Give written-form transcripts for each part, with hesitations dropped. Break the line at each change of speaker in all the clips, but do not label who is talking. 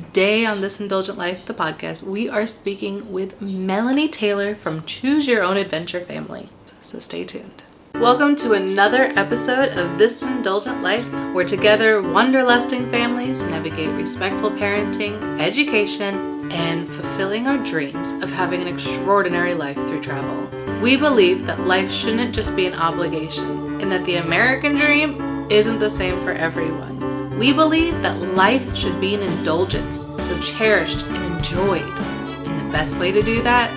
Today on This Indulgent Life, the podcast, we are speaking with Melanie Taylor from Choose Your Own Adventure family. So stay tuned. Welcome to another episode of This Indulgent Life, where together wanderlusting families navigate respectful parenting, education, and fulfilling our dreams of having an extraordinary life through travel. We believe that life shouldn't just be an obligation, and that the American dream isn't the same for everyone. We believe that life should be an indulgence, so cherished and enjoyed. And the best way to do that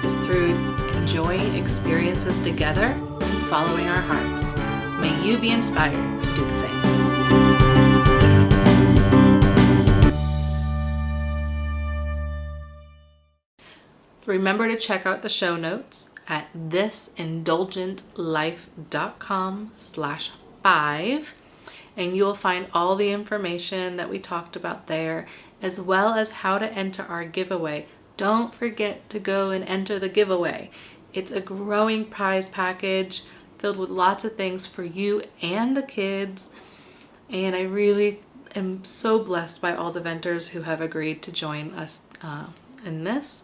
is through enjoying experiences together and following our hearts. May you be inspired to do the same. Remember to check out the show notes at thisindulgentlife.com/5. And you'll find all the information that we talked about there, as well as how to enter our giveaway. Don't forget to go and enter the giveaway. It's a growing prize package filled with lots of things for you and the kids. And I really am so blessed by all the vendors who have agreed to join us in this.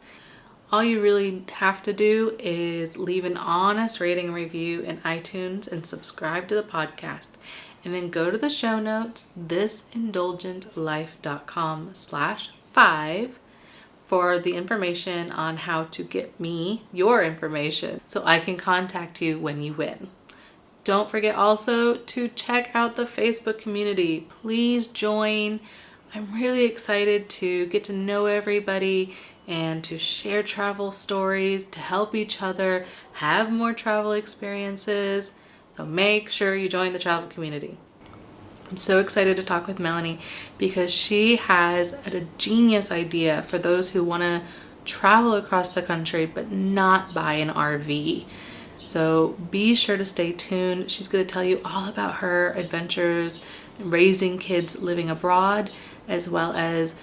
All you really have to do is leave an honest rating and review in iTunes and subscribe to the podcast. And then go to the show notes, thisindulgentlife.com/5 for the information on how to get me your information so I can contact you when you win. Don't forget also to check out the Facebook community. Please join. I'm really excited to get to know everybody and to share travel stories, to help each other have more travel experiences. So make sure you join the travel community. I'm so excited to talk with Melanie because she has a genius idea for those who want to travel across the country but not buy an RV. So be sure to stay tuned. She's going to tell you all about her adventures raising kids living abroad, as well as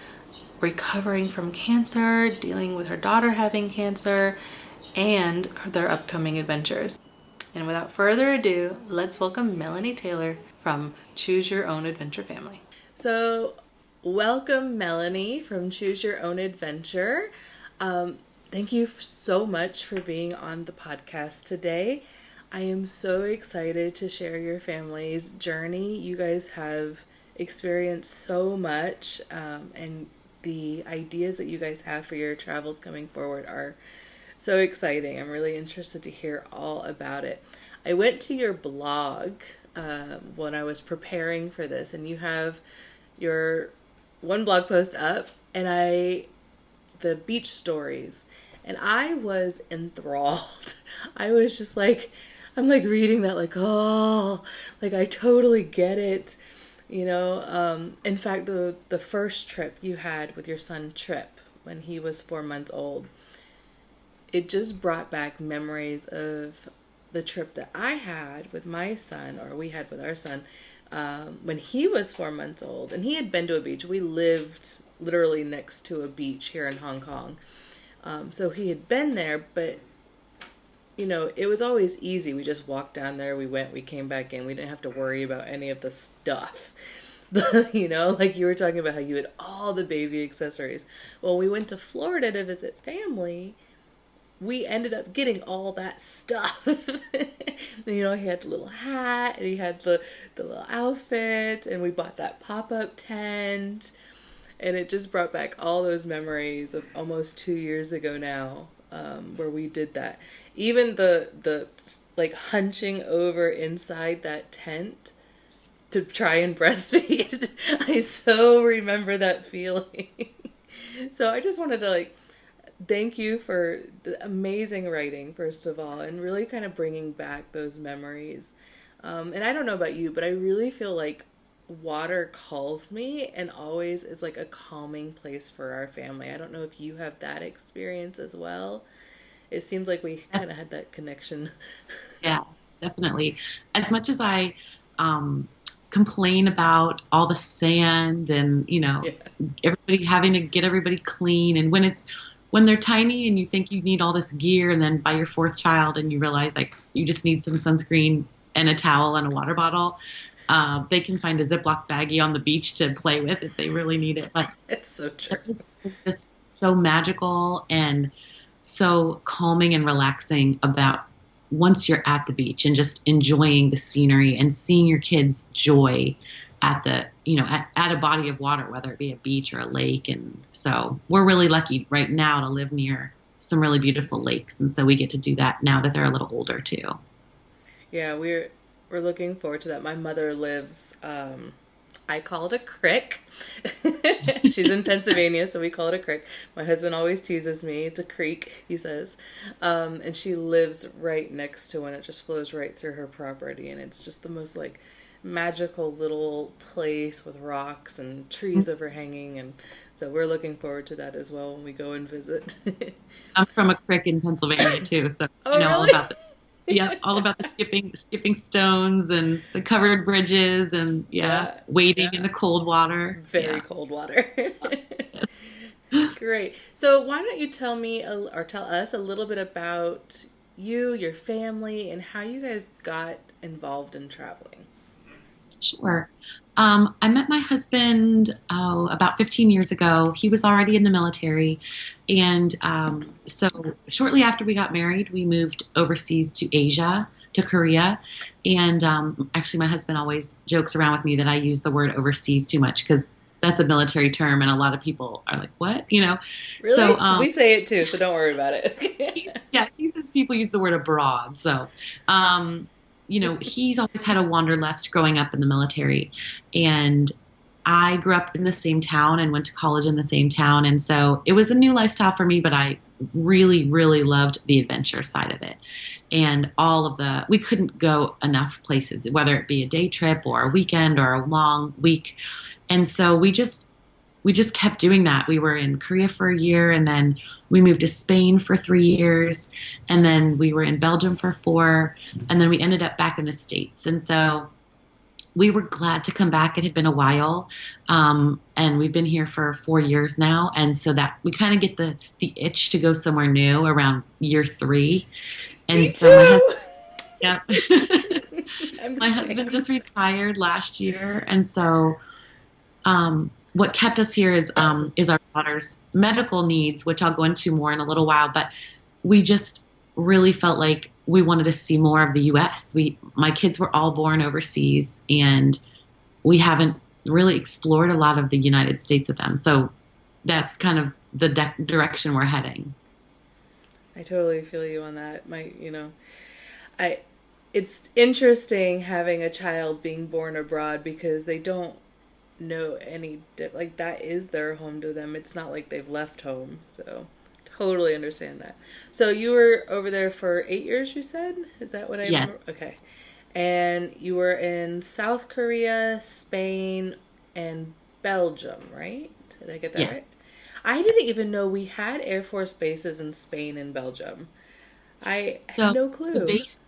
recovering from cancer, dealing with her daughter having cancer, and their upcoming adventures. And without further ado, let's welcome Melanie Taylor from Choose Your Own Adventure family. So, welcome Melanie from Choose Your Own Adventure. Thank you so much for being on the podcast today. I am so excited to share your family's journey. You guys have experienced so much, and the ideas that you guys have for your travels coming forward are so exciting. I'm really interested to hear all about it. I went to your blog when I was preparing for this, and you have your one blog post up, and the beach stories, and I was enthralled. I was just like, I'm like reading that like, oh, like I totally get it. You know, in fact, the first trip you had with your son Trip when he was 4 months old, it just brought back memories of the trip that I had with my son, or we had with our son, when he was 4 months old. And he had been to a beach. We lived literally next to a beach here in Hong Kong. So he had been there, but, you know, it was always easy. We just walked down there, we went, we came back in. We didn't have to worry about any of the stuff. You know, like you were talking about how you had all the baby accessories. Well, we went to Florida to visit family. We ended up getting all that stuff. You know, he had the little hat, and he had the little outfit, and we bought that pop-up tent, and it just brought back all those memories of almost 2 years ago now, where we did that. Even the like hunching over inside that tent to try and breastfeed. I so remember that feeling. So I just wanted to like thank you for the amazing writing, first of all, and really kind of bringing back those memories. And I don't know about you, but I really feel like water calls me and always is like a calming place for our family. I don't know if you have that experience as well. It seems like we kind of had that connection.
Yeah, definitely. As much as I complain about all the sand and, you know, everybody having to get everybody clean, and when they're tiny and you think you need all this gear, and then by your fourth child and you realize like you just need some sunscreen and a towel and a water bottle, They can find a Ziploc baggie on the beach to play with if they really need it. But
It's so true.
it's just so magical and so calming and relaxing about once you're at the beach and just enjoying the scenery and seeing your kids' joy at the, at a body of water, whether it be a beach or a lake. And so we're really lucky right now to live near some really beautiful lakes. And so we get to do that now that they're a little older too.
Yeah, we're looking forward to that. My mother lives, I call it a crick. She's in Pennsylvania, so we call it a crick. My husband always teases me. It's a creek, he says. And she lives right next to one. It just flows right through her property. And it's just the most like magical little place with rocks and trees overhanging. And so we're looking forward to that as well when we go and visit.
I'm from a creek in Pennsylvania too, so
Oh, really?
all about all about the skipping stones and the covered bridges and wading in the cold water.
Very cold water.
Yes.
Great. So why don't you tell me or tell us a little bit about you, your family, and how you guys got involved in traveling?
Sure. I met my husband about 15 years ago. He was already in the military. And so shortly after we got married, we moved overseas to Asia, to Korea. And actually, my husband always jokes around with me that I use the word overseas too much because that's a military term. And a lot of people are like, what?
Really? So, we say it too, so don't worry about it.
He says people use the word abroad. So he's always had a wanderlust growing up in the military. And I grew up in the same town and went to college in the same town. And so it was a new lifestyle for me, but I really, really loved the adventure side of it. And we couldn't go enough places, whether it be a day trip or a weekend or a long week. And so we just kept doing that. We were in Korea for a year, and then we moved to Spain for 3 years, and then we were in Belgium for 4, and then we ended up back in the States. And so we were glad to come back. It had been a while, and we've been here for 4 years now. And so that we kind of get the itch to go somewhere new around year 3. And
Me
so
too.
my husband just retired last year, and so what kept us here is our daughter's medical needs, which I'll go into more in a little while. But we just really felt like we wanted to see more of the U.S. My kids were all born overseas, and we haven't really explored a lot of the United States with them. So that's kind of the direction we're heading.
I totally feel you on that. It's interesting having a child being born abroad because they don't know like that is their home to them. It's not like they've left home. So totally understand that. So you were over there for 8 years, you said? Is that what I
Yes.
remember? Okay. And you were in South Korea, Spain, and Belgium, right? Did I get that right? I didn't even know we had Air Force bases in Spain and Belgium. I had no clue.
The base,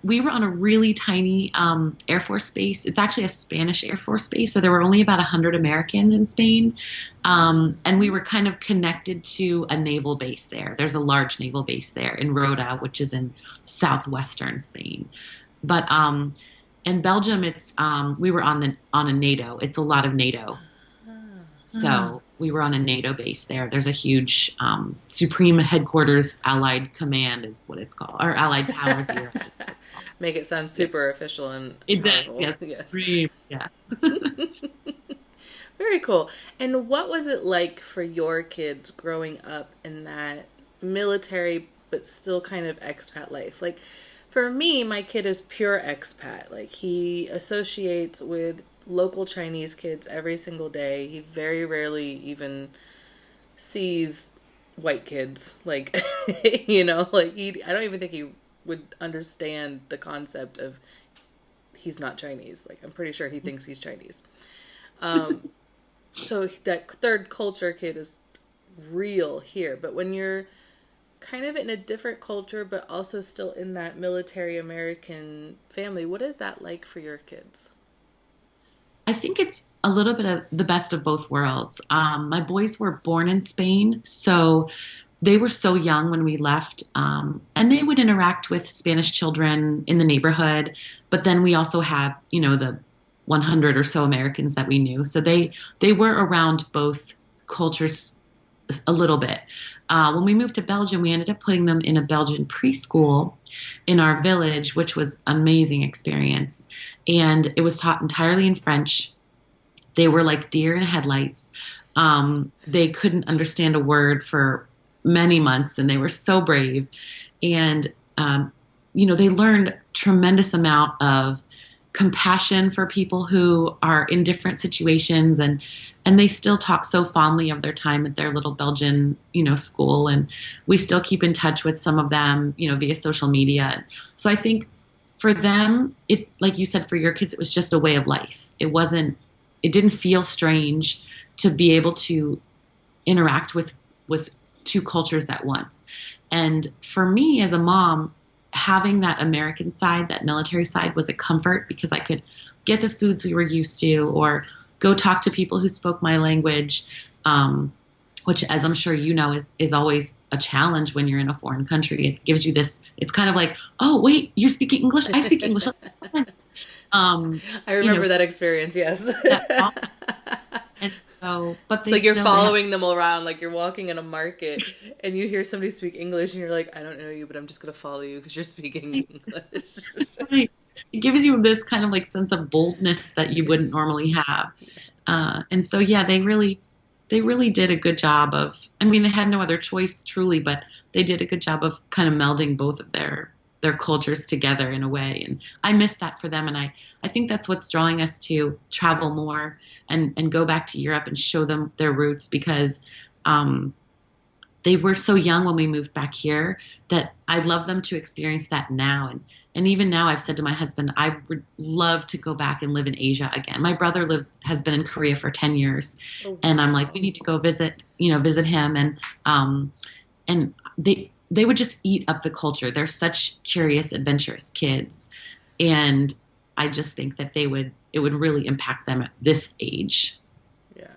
we were on a really tiny Air Force base. It's actually a Spanish Air Force base, so there were only about 100 Americans in Spain. And we were kind of connected to a naval base there. There's a large naval base there in Rota, which is in southwestern Spain. But in Belgium, it's we were on a NATO. It's a lot of NATO. So we were on a NATO base there. There's a huge Supreme Headquarters Allied Command is what it's called, or Allied Towers here.
Make it sound super official and
it
powerful.
does. Yes. Supreme. Yeah.
Very cool. And what was it like for your kids growing up in that military but still kind of expat life? Like for me, my kid is pure expat. Like he associates with local Chinese kids every single day. He very rarely even sees white kids. Like, I don't even think he would understand the concept of he's not Chinese. Like, I'm pretty sure he thinks he's Chinese. So that third culture kid is real here. But when you're kind of in a different culture, but also still in that military American family, what is that like for your kids?
I think it's a little bit of the best of both worlds. My boys were born in Spain, so they were so young when we left, and they would interact with Spanish children in the neighborhood. But then we also had, the 100 or so Americans that we knew. So they were around both cultures a little bit. When we moved to Belgium, we ended up putting them in a Belgian preschool in our village, which was an amazing experience. And it was taught entirely in French. They were like deer in headlights. They couldn't understand a word for many months, and they were so brave. And, they learned tremendous amount of compassion for people who are in different situations, and they still talk so fondly of their time at their little Belgian, school. And we still keep in touch with some of them, via social media. So I think for them, it, like you said, for your kids, it was just a way of life. It didn't feel strange to be able to interact with two cultures at once. And for me as a mom, having that American side, that military side, was a comfort, because I could get the foods we were used to, or go talk to people who spoke my language, which, as I'm sure you know, is always a challenge when you're in a foreign country. It gives you this, it's kind of like, oh, wait, you're speaking English? I speak English.
I remember that experience, yes.
And so, but they
it's like you're following them around, like you're walking in a market and you hear somebody speak English and you're like, I don't know you, but I'm just going to follow you because you're speaking English.
Right. It gives you this kind of like sense of boldness that you wouldn't normally have. And so, yeah, they really did a good job of, I mean, they had no other choice truly, but they did a good job of kind of melding both of their cultures together in a way. And I miss that for them. And I think that's what's drawing us to travel more and go back to Europe and show them their roots, because they were so young when we moved back here that I'd love them to experience that now. And even now, I've said to my husband, I would love to go back and live in Asia again. My brother has been in Korea for 10 years. Oh, wow. And I'm like, we need to go visit him. And they would just eat up the culture. They're such curious, adventurous kids. And I just think that it would really impact them at this age.
Yeah.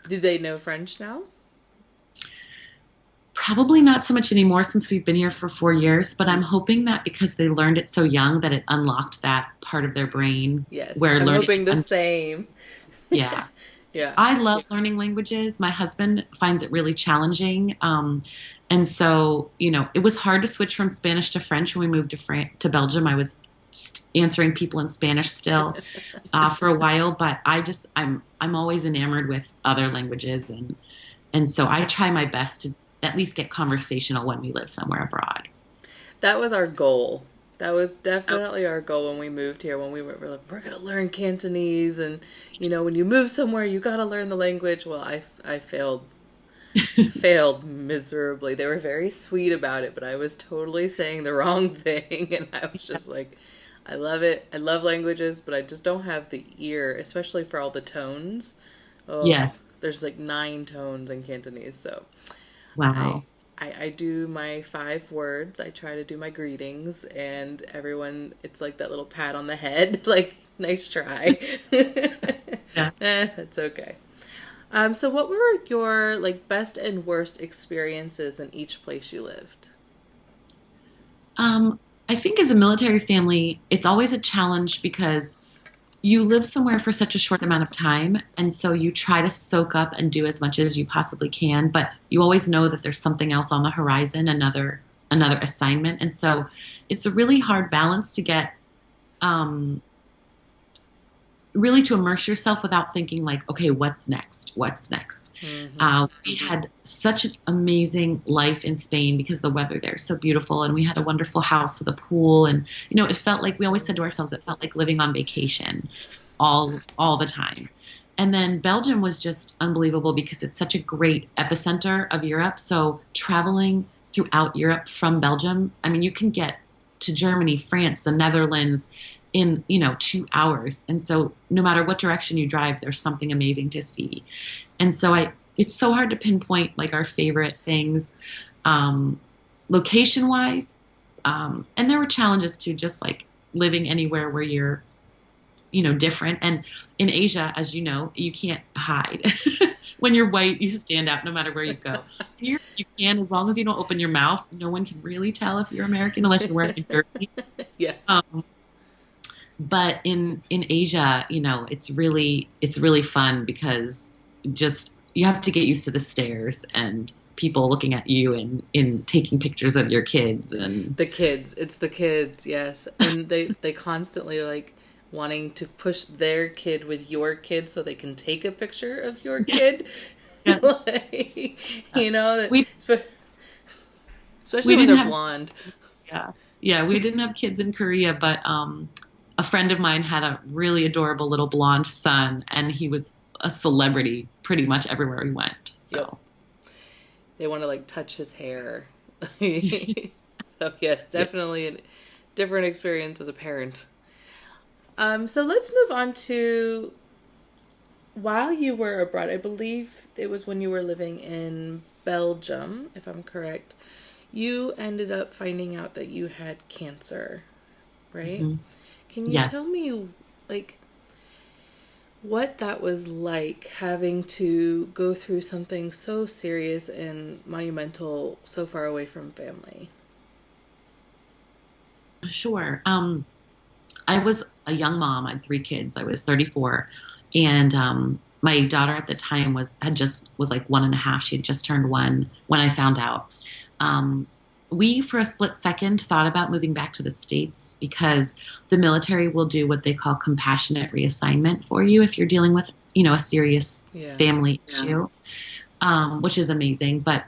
Do they know French now?
Probably not so much anymore, since we've been here for 4 years, but I'm hoping that because they learned it so young that it unlocked that part of their brain.
Yes, I'm hoping the same.
Yeah.
Yeah.
I love learning languages. My husband finds it really challenging. And so, it was hard to switch from Spanish to French when we moved to Belgium. I was answering people in Spanish still for a while, but I'm always enamored with other languages. And so I try my best to at least get conversational when we live somewhere abroad.
That was our goal. That was definitely our goal when we moved here. When we were like, we're going to learn Cantonese, and when you move somewhere, you got to learn the language. Well, I failed miserably. They were very sweet about it, but I was totally saying the wrong thing, and I was just like, I love it. I love languages, but I just don't have the ear, especially for all the tones. Oh,
yes.
There's like 9 tones in Cantonese, so.
Wow.
I do my 5 words. I try to do my greetings, and everyone, it's like that little pat on the head, like, nice try.
Yeah.
That's okay. So what were your best and worst experiences in each place you lived?
I think as a military family, it's always a challenge because you live somewhere for such a short amount of time, and so you try to soak up and do as much as you possibly can, but you always know that there's something else on the horizon, another assignment. And so it's a really hard balance to get really to immerse yourself without thinking like, okay, what's next? Mm-hmm. We had such an amazing life in Spain because the weather there is so beautiful, and we had a wonderful house with a pool, and it felt like, we always said to ourselves, it felt like living on vacation all the time. And then Belgium was just unbelievable because it's such a great epicenter of Europe. So traveling throughout Europe from Belgium, I mean, you can get to Germany, France, the Netherlands in 2 hours. And so no matter what direction you drive, there's something amazing to see. And so it's so hard to pinpoint like our favorite things location wise. And there were challenges too, just like living anywhere where you're different. And in Asia, as you know, you can't hide. When you're white, you stand out no matter where you go. You can, as long as you don't open your mouth. No one can really tell if you're American unless you're wearing a jersey.
Yes.
But in Asia, it's really fun because just you have to get used to the stares and people looking at you and in taking pictures of your kids and
It's the kids, yes. And they constantly like wanting to push their kid with your kid so they can take a picture of your
yes,
kid.
yes.
Like,
We
especially
we
when
didn't
they're
have
blonde.
yeah yeah we didn't have kids in Korea, but a friend of mine had a really adorable little blonde son, and he was a celebrity pretty much everywhere he went.
Yep.
So
They want to like touch his hair. So yes,
yeah.
definitely a different experience as a parent. So let's move on to while you were abroad. I believe it was when you were living in Belgium, if I'm correct. You ended up finding out that you had cancer, right?
Mhm.
Can you
Yes.
tell me, like, what that was like having to go through something so serious and monumental so far away from family?
Sure. I was a young mom. I had three kids. I was 34, and my daughter at the time was like 1.5. She had just turned 1 when I found out. Um, we, for a split second, thought about moving back to the States because the military will do what they call compassionate reassignment for you if you're dealing with, a serious
Yeah.
family issue, which is amazing. But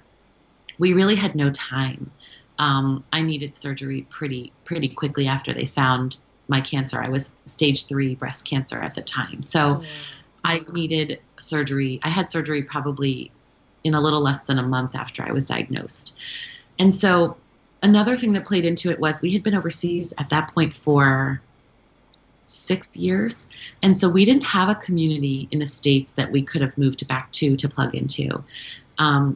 we really had no time. I needed surgery pretty quickly after they found my cancer. I was stage 3 breast cancer at the time. So
Oh,
I needed surgery. I had surgery probably in a little less than a month after I was diagnosed. And so another thing that played into it was we had been overseas at that point for 6 years. And so we didn't have a community in the States that we could have moved back to plug into.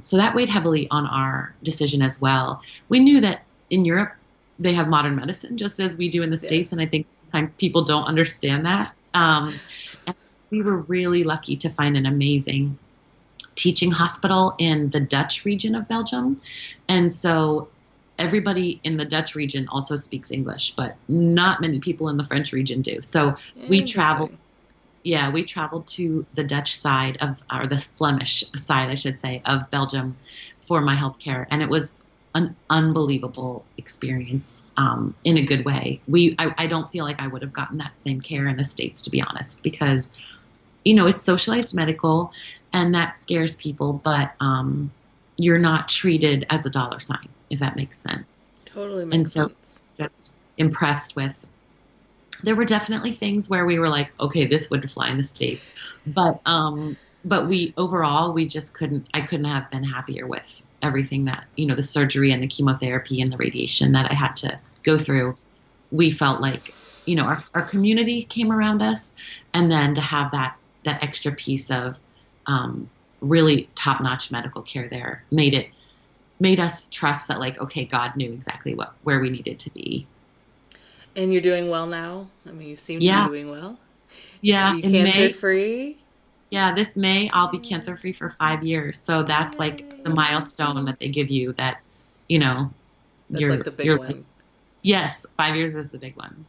So that weighed heavily on our decision as well. We knew that in Europe, they have modern medicine just as we do in the States.
yes.
And I think sometimes people don't understand that. And we were really lucky to find an amazing teaching hospital in the Dutch region of Belgium. And so everybody in the Dutch region also speaks English, but not many people in the French region do. So we traveled.
Interesting.
Yeah, we traveled to the Dutch side or the Flemish side, I should say, of Belgium for my healthcare, and it was an unbelievable experience in a good way. I don't feel like I would have gotten that same care in the States, to be honest, because it's socialized medical, and that scares people, but you're not treated as a dollar sign, if that makes sense.
Totally
And
makes
so,
sense.
just impressed with. There were definitely things where we were like, okay, this would fly in the States, but we just I couldn't have been happier with everything that, the surgery and the chemotherapy and the radiation that I had to go through. We felt like, our community came around us, and then to have that extra piece of really top-notch medical care there made us trust that, like, okay, God knew exactly where we needed to be.
And you're doing well now? I mean, you seem to be
Yeah.
doing well. Are
Yeah.
you
In
cancer
May,
free?
yeah, this May, I'll be cancer free for 5 years. So that's like the milestone that they give you that, you know,
That's like the big one.
Yes, 5 years is the big one.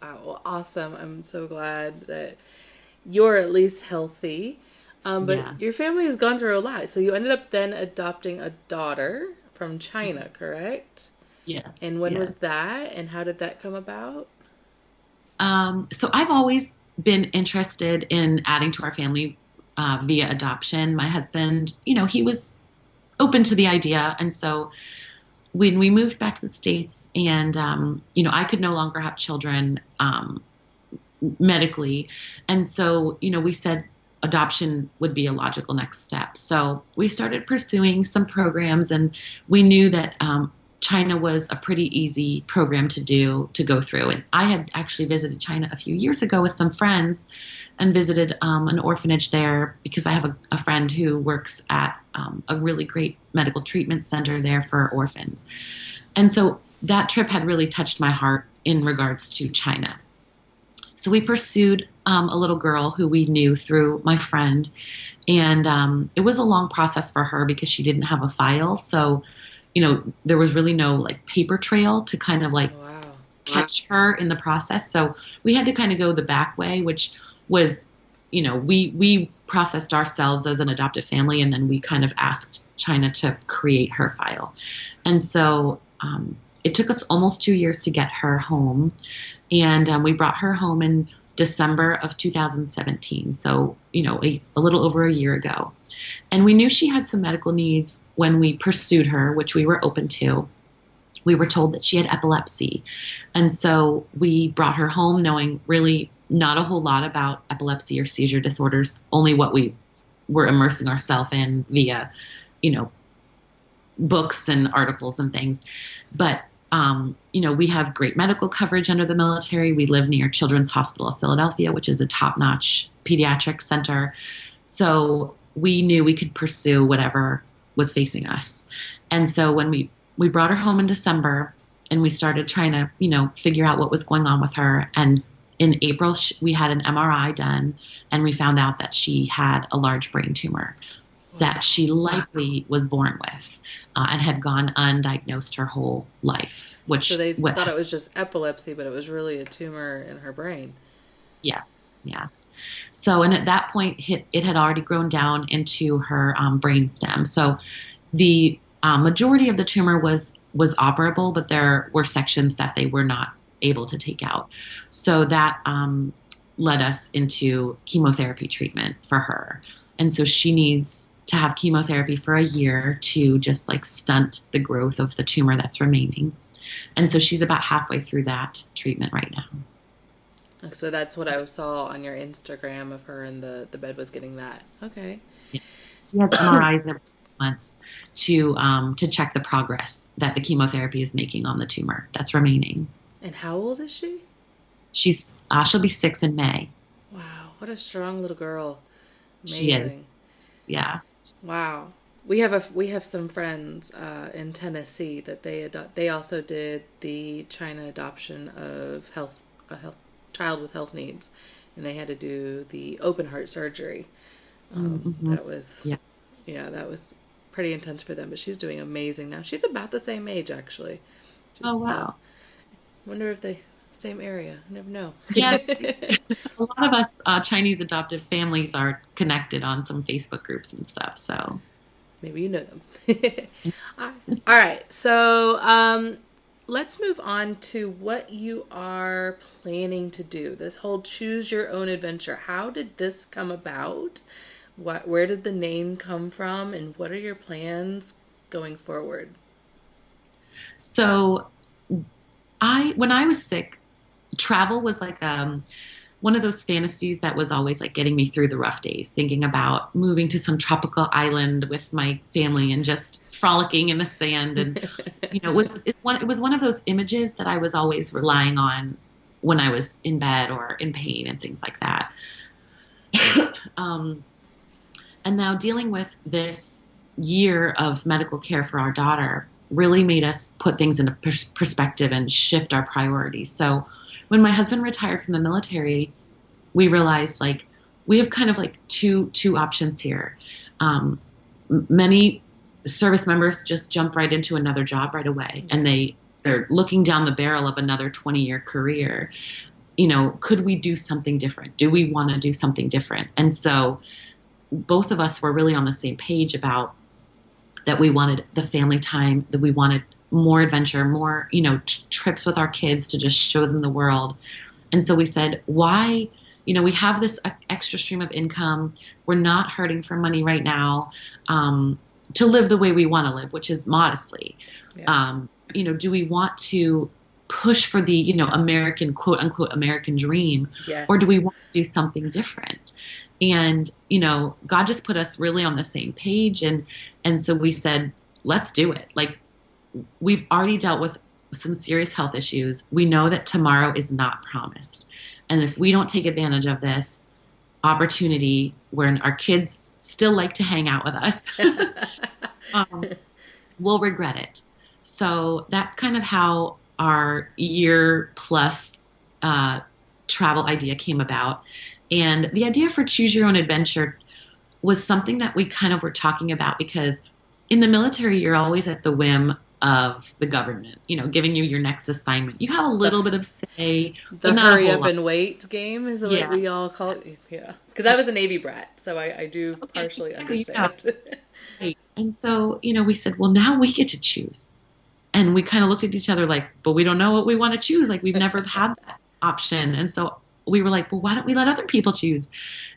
Wow, well, awesome. I'm so glad that you're at least healthy. But
Yeah.
your family has gone through a lot. So you ended up then adopting a daughter from China, correct?
Yes.
And when was
yes.
that? And how did that come about?
So I've always been interested in adding to our family via adoption. My husband, he was open to the idea. And so when we moved back to the States and, I could no longer have children medically. And so, we said adoption would be a logical next step. So we started pursuing some programs, and we knew that China was a pretty easy program to go through. And I had actually visited China a few years ago with some friends and visited an orphanage there because I have a friend who works at a really great medical treatment center there for orphans. And so that trip had really touched my heart in regards to China. So we pursued a little girl who we knew through my friend. And it was a long process for her because she didn't have a file. So there was really no like paper trail to kind of like
Wow.
catch her in the process. So we had to kind of go the back way, which was, we processed ourselves as an adoptive family, and then we kind of asked China to create her file. And so it took us almost 2 years to get her home. And we brought her home in December of 2017. So, a little over a year ago. And we knew she had some medical needs when we pursued her, which we were open to. We were told that she had epilepsy. And so we brought her home knowing really not a whole lot about epilepsy or seizure disorders, only what we were immersing ourselves in via, books and articles and things. But, we have great medical coverage under the military. We live near Children's Hospital of Philadelphia, which is a top-notch pediatric center. So we knew we could pursue whatever was facing us. And so when we brought her home in December, and we started trying to, figure out what was going on with her. And in April, we had an MRI done, and we found out that she had a large brain tumor that she likely was born with and had gone undiagnosed her whole life.
So they thought it was just epilepsy, but it was really a tumor in her brain.
Yes. Yeah. So, and at that point, it had already grown down into her brain stem. So the majority of the tumor was operable, but there were sections that they were not able to take out. So that led us into chemotherapy treatment for her. And so she needs to have chemotherapy for a year to just stunt the growth of the tumor that's remaining. And so she's about halfway through that treatment right now.
So that's what I saw on your Instagram of her, and the bed was getting that. Okay.
Yeah. She has MRIs every months to check the progress that the chemotherapy is making on the tumor that's remaining.
And how old is she?
She'll be 6 in May.
Wow, what a strong little girl. Amazing.
She is. Yeah.
Wow. We have some friends in Tennessee that they also did the China adoption of a child with health needs, and they had to do the open heart surgery. That was that was pretty intense for them, but she's doing amazing now. She's about the same age, actually.
Oh, wow.
Wonder if same area. I never know.
Yeah. A lot of us Chinese adoptive families are connected on some Facebook groups and stuff, so
maybe you know them. All right. So let's move on to what you are planning to do. This whole choose your own adventure. How did this come about? Where did the name come from? And what are your plans going forward?
So when I was sick, travel was one of those fantasies that was always getting me through the rough days, thinking about moving to some tropical island with my family and just frolicking in the sand. And, it was one of those images that I was always relying on when I was in bed or in pain and things like that. And now dealing with this year of medical care for our daughter really made us put things into perspective and shift our priorities. So when my husband retired from the military, we realized we have kind of two options here. Many service members just jump right into another job right away, and they're looking down the barrel of another 20-year career. Could we do something different? Do we want to do something different? And so both of us were really on the same page about that. We wanted the family time, that we wanted more adventure, more, trips with our kids to just show them the world. And so we said, why, we have this extra stream of income. We're not hurting for money right now, to live the way we want to live, which is modestly. Yeah. Do we want to push for the, American, quote unquote, American dream? Yes. Or do we want to do something different? And, God just put us really on the same page. And so we said, let's do it. We've already dealt with some serious health issues. We know that tomorrow is not promised. And if we don't take advantage of this opportunity where our kids still like to hang out with us, we'll regret it. So that's kind of how our year plus travel idea came about. And the idea for Choose Your Own Adventure was something that we kind of were talking about, because in the military, you're always at the whim of the government, giving you your next assignment. You have a little bit of say,
The
but not a
hurry
whole
up
lot.
and wait game is what we
Yes.
all call it. Yeah. Because I was a Navy brat, so I do
Okay.
partially
Yeah,
understand.
right. And so, we said, well, now we get to choose. And we kind of looked at each other like, but we don't know what we want to choose. Like, we've never had that option. And so we were like, well, why don't we let other people choose?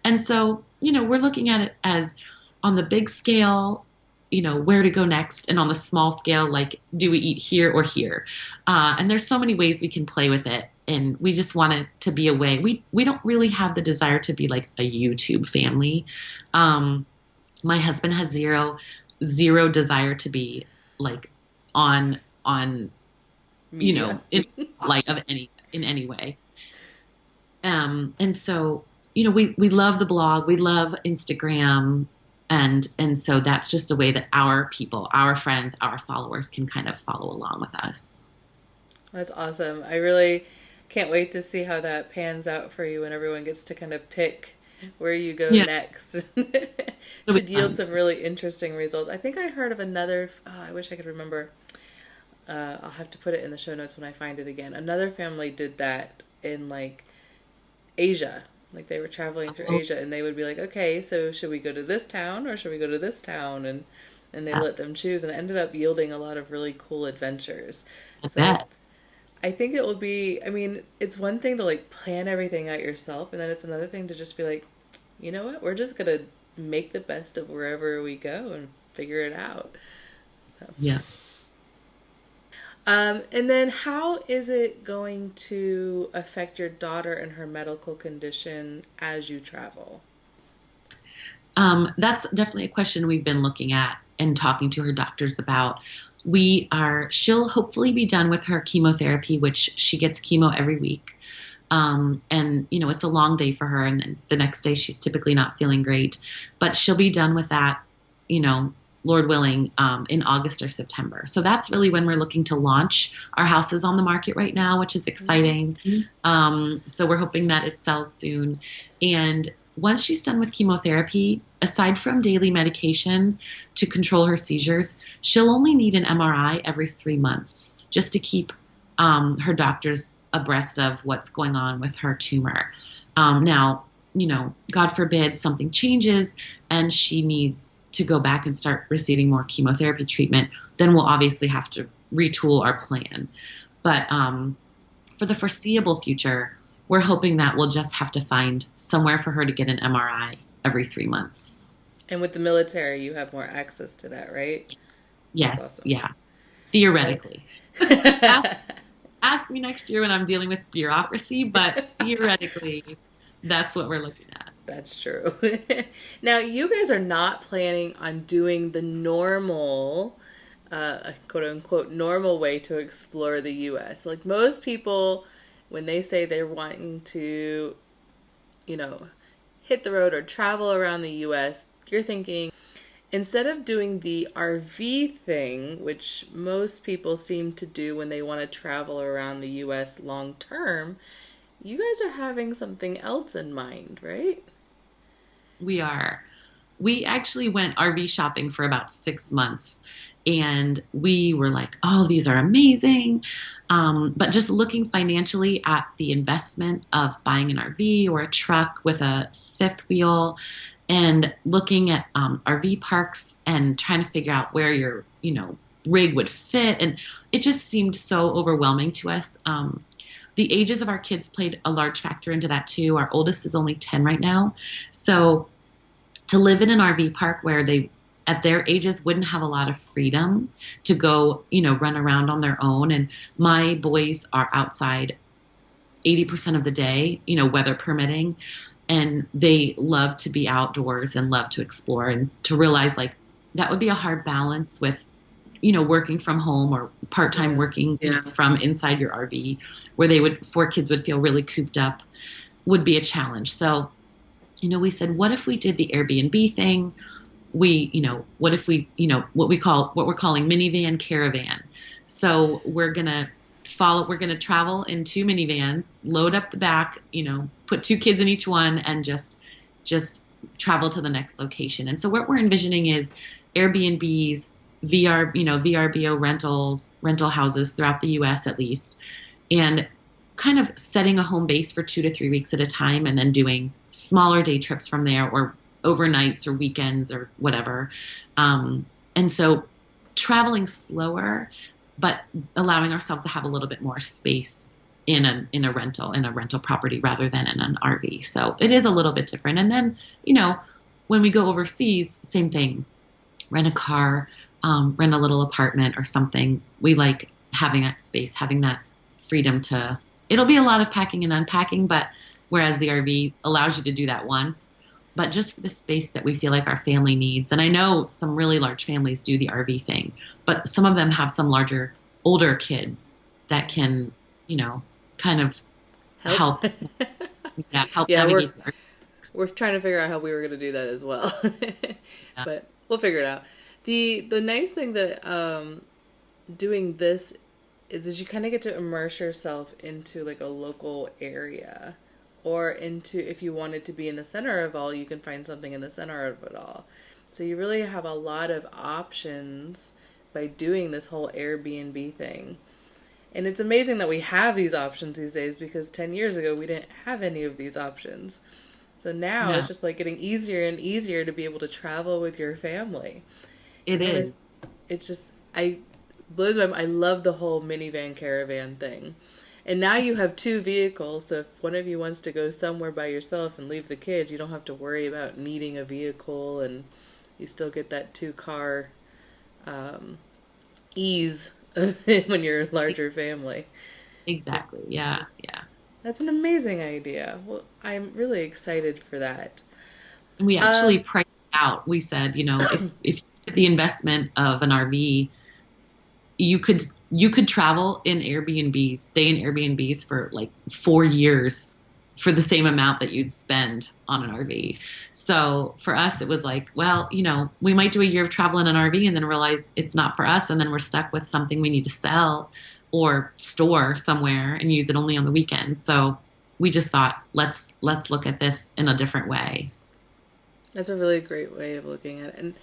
And so, we're looking at it as on the big scale, where to go next, and on the small scale, like, do we eat here or here? And there's so many ways we can play with it. And we just want it to be a way. We don't really have the desire to be like a YouTube family. My husband has zero desire to be like on
Media.
it's like in any way. And so we love the blog, we love Instagram, and so that's just a way that our people, our friends, our followers can kind of follow along with us.
That's awesome. I really can't wait to see how that pans out for you when everyone gets to kind of pick where you go next. Should yield some really interesting results. I think I heard of another, I wish I could remember. I'll have to put it in the show notes when I find it again. Another family did that in like Asia. Like they were traveling through Asia, and they would be like, okay, so should we go to this town or should we go to this town? And they let them choose, and it ended up yielding a lot of really cool adventures. I think it will be, I mean, it's one thing to like plan everything out yourself, and then it's another thing to just be like, you know what, we're just going to make the best of wherever we go and figure it out.
Yeah.
And then how is it going to affect your daughter and her medical condition as you travel?
That's definitely a question we've been looking at and talking to her doctors about. She'll hopefully be done with her chemotherapy, which she gets chemo every week. And, it's a long day for her. And then the next day she's typically not feeling great, but she'll be done with that, Lord willing, in August or September. So that's really when we're looking to launch. Our house is on the market right now, which is exciting. Mm-hmm. So we're hoping that it sells soon. And once she's done with chemotherapy, aside from daily medication to control her seizures, she'll only need an MRI every 3 months just to keep her doctors abreast of what's going on with her tumor. Now, God forbid something changes and she needs to go back and start receiving more chemotherapy treatment, then we'll obviously have to retool our plan. But for the foreseeable future, we're hoping that we'll just have to find somewhere for her to get an MRI every 3 months.
And with the military, you have more access to that, right?
Yes.
Awesome.
Yeah. Theoretically. Ask me next year when I'm dealing with bureaucracy, but theoretically, that's what we're looking at.
That's true. Now, you guys are not planning on doing the normal, quote unquote, normal way to explore the U.S. Like most people, when they say they're wanting to, hit the road or travel around the U.S., you're thinking, instead of doing the RV thing, which most people seem to do when they want to travel around the U.S. long term, you guys are having something else in mind, right?
We are. We actually went RV shopping for about 6 months, and we were like, oh, these are amazing. But just looking financially at the investment of buying an RV or a truck with a fifth wheel, and looking at RV parks and trying to figure out where your, rig would fit. And it just seemed so overwhelming to us. The ages of our kids played a large factor into that too. Our oldest is only 10 right now. So to live in an RV park where they, at their ages, wouldn't have a lot of freedom to go, run around on their own. And my boys are outside 80% of the day, weather permitting. And they love to be outdoors and love to explore, and to realize like that would be a hard balance with, working from home or part-time working from inside your RV, where 4 kids would feel really cooped up, would be a challenge. So, we said, what if we did the Airbnb thing? What if we, what we're calling minivan caravan. So we're going to travel in 2 minivans, load up the back, put 2 kids in each one, and just travel to the next location. And so what we're envisioning is Airbnbs VRBO rental houses throughout the US at least, and kind of setting a home base for 2 to 3 weeks at a time and then doing smaller day trips from there, or overnights or weekends or whatever. And so traveling slower, but allowing ourselves to have a little bit more space in a rental property rather than in an RV. So it is a little bit different. And then, when we go overseas, same thing, rent a car, rent a little apartment or something. We like having that space, having that freedom it'll be a lot of packing and unpacking, but whereas the RV allows you to do that once, but just for the space that we feel like our family needs. And I know some really large families do the RV thing, but some of them have some older kids that can, kind of help. Help navigate.
We're trying to figure out how we were going to do that as well, but we'll figure it out. The nice thing that doing this is you kind of get to immerse yourself into like a local area, or into, if you wanted to be in the center of all, you can find something in the center of it all. So you really have a lot of options by doing this whole Airbnb thing. And it's amazing that we have these options these days, because 10 years ago we didn't have any of these options. So now it's just like getting easier and easier to be able to travel with your family.
It is.
It's just, blows my mind. I love the whole minivan caravan thing. And now you have 2 vehicles, so if one of you wants to go somewhere by yourself and leave the kids, you don't have to worry about needing a vehicle, and you still get that 2-car ease when you're a larger family. Exactly.
Yeah.
That's an amazing idea. Well, I'm really excited for that.
And we actually priced out. We said, if you get the investment of an RV, you could travel in Airbnbs, stay in Airbnbs for like 4 years for the same amount that you'd spend on an RV. So for us, it was like, well, we might do a year of travel in an RV and then realize it's not for us. And then we're stuck with something we need to sell or store somewhere and use it only on the weekends. So we just thought, let's look at this in a different way.
That's a really great way of looking at it. And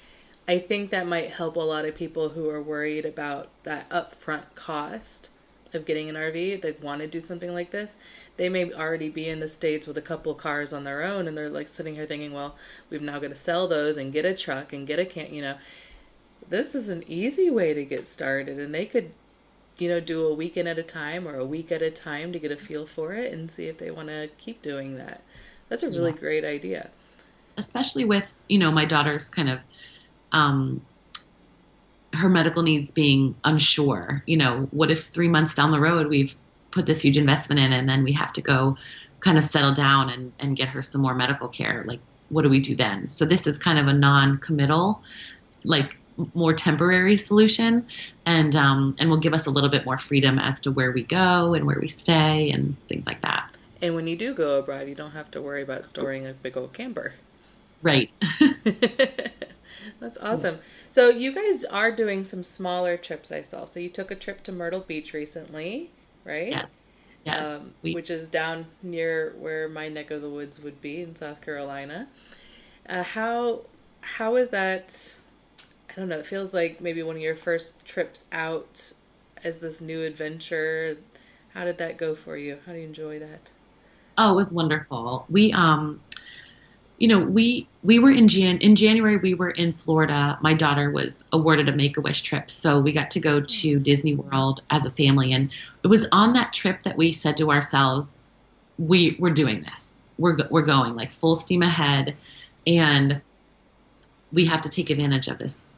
I think that might help a lot of people who are worried about that upfront cost of getting an RV. They want to do something like this. They may already be in the States with a couple cars on their own, and they're like sitting here thinking, well, we've now got to sell those and get a truck and get a can. This is an easy way to get started, and they could, do a weekend at a time or a week at a time to get a feel for it and see if they want to keep doing that. That's a really great idea.
Especially with, my daughter's kind of her medical needs being unsure. What if 3 months down the road we've put this huge investment in and then we have to go kind of settle down and get her some more medical care? Like, what do we do then? So this is kind of a non-committal, like more temporary solution, and will give us a little bit more freedom as to where we go and where we stay and things like that.
And when you do go abroad, you don't have to worry about storing a big old camper.
Right.
That's awesome. So you guys are doing some smaller trips, I saw. So you took a trip to Myrtle Beach recently, right?
Yes.
Which is down near where my neck of the woods would be in South Carolina. How is that? I don't know. It feels like maybe one of your first trips out as this new adventure. How did that go for you? How do you enjoy that?
Oh, it was wonderful. We we were in January, we were in Florida. My daughter was awarded a Make-A-Wish trip. So we got to go to Disney World as a family. And it was on that trip that we said to ourselves, we're doing this. We're going like full steam ahead. And we have to take advantage of this,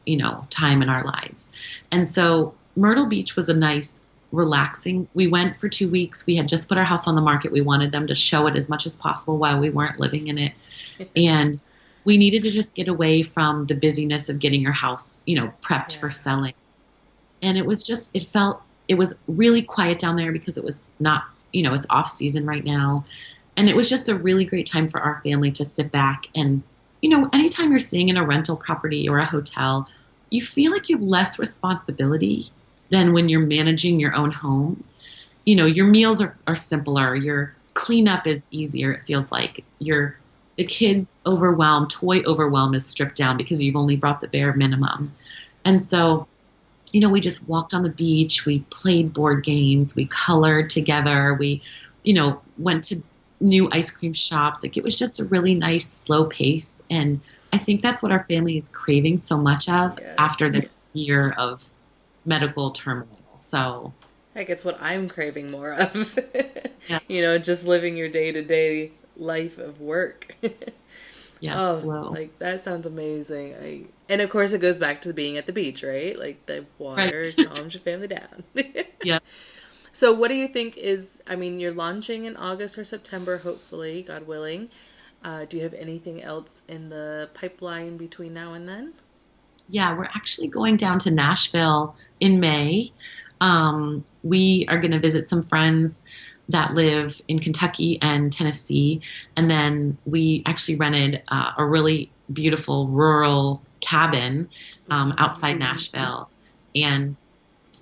time in our lives. And so Myrtle Beach was a nice, relaxing. We went for 2 weeks. We had just put our house on the market. We wanted them to show it as much as possible while we weren't living in it. And we needed to just get away from the busyness of getting your house, prepped for selling. And it was just, it was really quiet down there because it was not, it's off season right now. And it was just a really great time for our family to sit back and, anytime you're staying in a rental property or a hotel, you feel like you have less responsibility than when you're managing your own home. Your meals are simpler. Your cleanup is easier. It feels like the kids' toy overwhelm is stripped down because you've only brought the bare minimum. And so we just walked on the beach, we played board games, we colored together, we, went to new ice cream shops. Like it was just a really nice, slow pace. And I think that's what our family is craving so much of after
Yes.
this year of medical turmoil. So,
Heck, it's what I'm craving more of.
yeah,
Just living your day to day life of work.
yeah,
Oh,
slow.
like that sounds amazing. And of course it goes back to being at the beach, right? Like the
Right.
water calms your family down.
Yeah.
So what do you think you're launching in August or September, hopefully, God willing. Do you have anything else in the pipeline between now and then?
Yeah, we're actually going down to Nashville in May. We are going to visit some friends that live in Kentucky and Tennessee. And then we actually rented a really beautiful rural cabin outside Nashville. And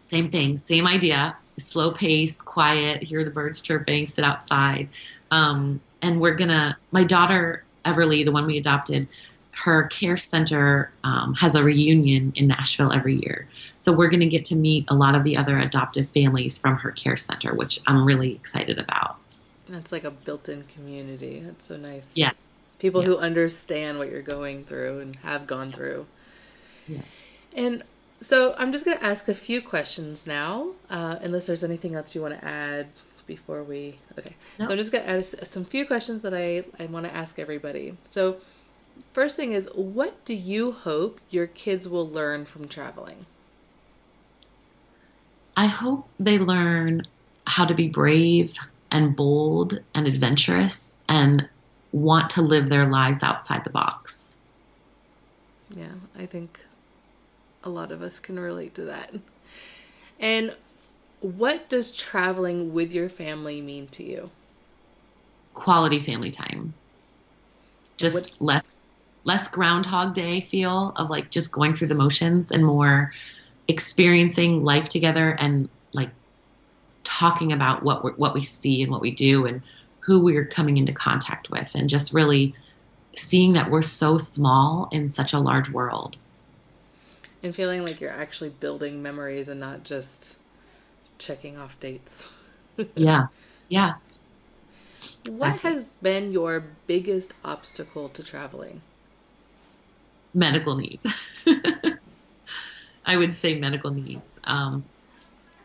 same thing, same idea, slow pace, quiet, hear the birds chirping, sit outside. And my daughter, Everly, the one we adopted, her care center has a reunion in Nashville every year. So we're going to get to meet a lot of the other adoptive families from her care center, which I'm really excited about.
That's like a built-in community. That's so nice.
Yeah.
People
Yeah.
who understand what you're going through and have gone through.
Yeah.
And so I'm just going to ask a few questions now, unless there's anything else you want to add before we... Okay.
No.
So I'm just going to add some few questions that I want to ask everybody. So first thing is, what do you hope your kids will learn from traveling?
I hope they learn how to be brave and bold and adventurous and want to live their lives outside the box.
Yeah, I think a lot of us can relate to that. And what does traveling with your family mean to you?
Quality family time. Just less Groundhog Day feel of like just going through the motions and more experiencing life together and like talking about what we see and what we do and who we're coming into contact with and just really seeing that we're so small in such a large world.
And feeling like you're actually building memories and not just checking off dates.
Yeah. Yeah.
What
Exactly.
has been your biggest obstacle to traveling?
Medical needs. I would say medical needs.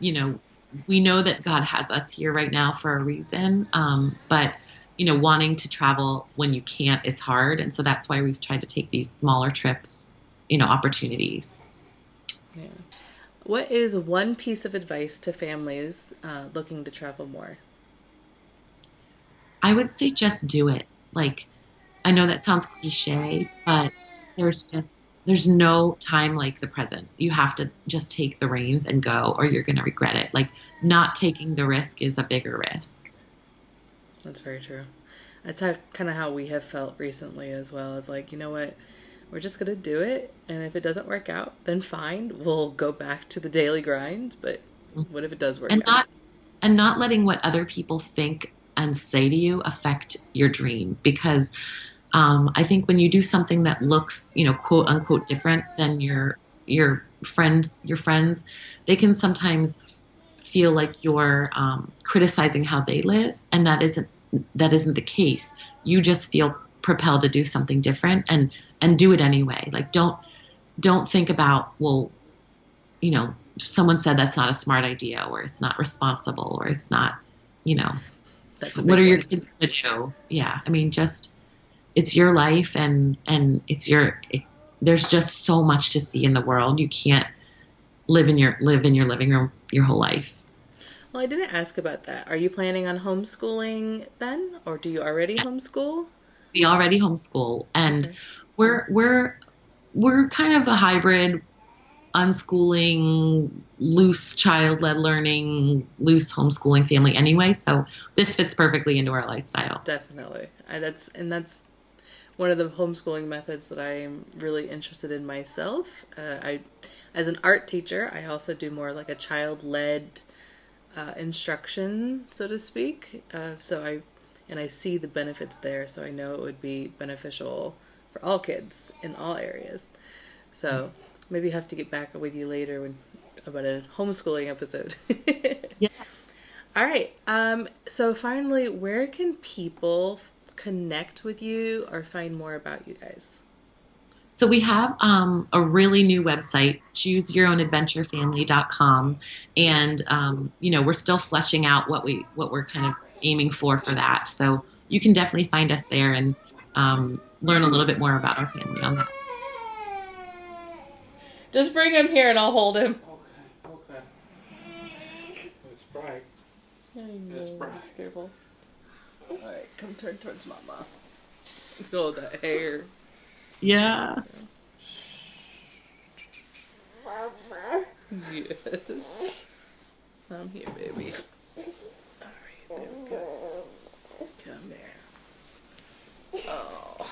We know that God has us here right now for a reason, but wanting to travel when you can't is hard, and so that's why we've tried to take these smaller trips, opportunities.
Yeah. What is one piece of advice to families looking to travel more?
I would say just do it. Like, I know that sounds cliche, but there's no time like the present. You have to just take the reins and go, or you're going to regret it. Like, not taking the risk is a bigger risk.
That's very true. That's kind of how we have felt recently as well. Is like, you know what? We're just going to do it. And if it doesn't work out, then fine. We'll go back to the daily grind. But what if it does work out?
Not letting what other people think and say to you affect your dream, because I think when you do something that looks, quote unquote different than your friends, they can sometimes feel like you're criticizing how they live, and that isn't the case. You just feel propelled to do something different and do it anyway. Like don't think about, well, someone said that's not a smart idea, or it's not responsible, or it's not,
That's a big
what are your
one.
kids going to do? Yeah. I mean, just, it's your life and there's just so much to see in the world. You can't live in your living room your whole life.
Well, I didn't ask about that. Are you planning on homeschooling then? Or do you already
Yeah.
homeschool?
We already homeschool, and
Okay.
we're kind of a hybrid unschooling, loose child-led learning, loose homeschooling family anyway. So this fits perfectly into our lifestyle.
Definitely. That's one of the homeschooling methods that I am really interested in myself. As an art teacher, I also do more like a child-led instruction, so to speak. I see the benefits there, so I know it would be beneficial for all kids in all areas. So maybe have to get back with you later about a homeschooling episode.
Yeah.
All right. So finally, where can people connect with you or find more about you guys?
So we have a really new website, chooseyourownadventurefamily.com, and we're still fleshing out what we're kind of aiming for that. So you can definitely find us there and learn a little bit more about our family on that.
Just bring him here and I'll hold him.
Okay. It's bright.
It's
bright.
Careful. All right, come turn towards Mama. Oh, that hair.
Yeah.
Mama.
Yes. I'm here, baby. All right, there we go. Come here. Oh.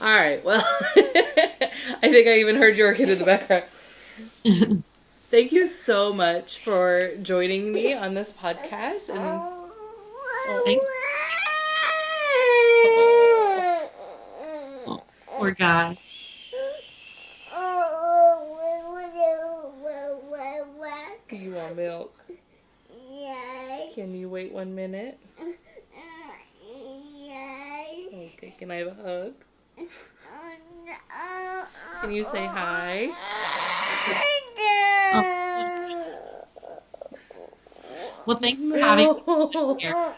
All right, well, I think I even heard your kid in the background. Thank you so much for joining me on this podcast. And
Thanks. Oh, poor guy.
Do you want milk?
Yes.
Can you wait 1 minute?
Yes.
Okay, can I have a hug?
No.
Can you say hi?
Well, thanks for having me here.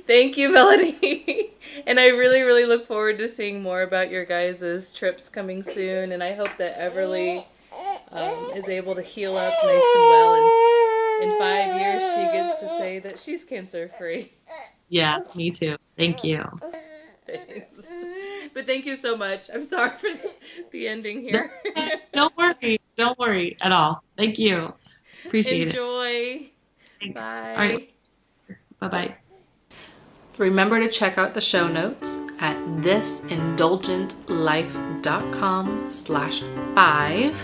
Thank you, Melanie. And I really, really look forward to seeing more about your guys' trips coming soon. And I hope that Everly is able to heal up nice and well. And in 5 years, she gets to say that she's cancer-free.
Yeah, me too. Thank you.
Thanks. But thank you so much. I'm sorry for the ending here.
Don't worry at all. Thank you. Appreciate it.
Enjoy.
Thanks.
Bye.
All right. Bye-bye.
Remember to check out the show notes at thisindulgentlife.com/5,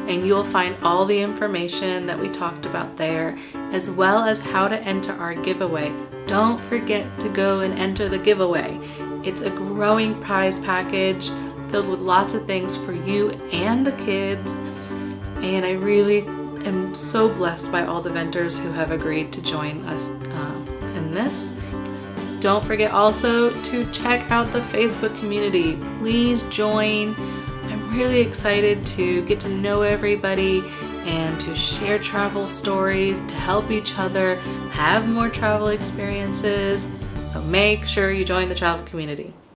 and you'll find all the information that we talked about there, as well as how to enter our giveaway. Don't forget to go and enter the giveaway. It's a growing prize package filled with lots of things for you and the kids, and I really am so blessed by all the vendors who have agreed to join us in this. Don't forget also to check out the Facebook community. Please join. I'm really excited to get to know everybody and to share travel stories, to help each other have more travel experiences. So make sure you join the travel community.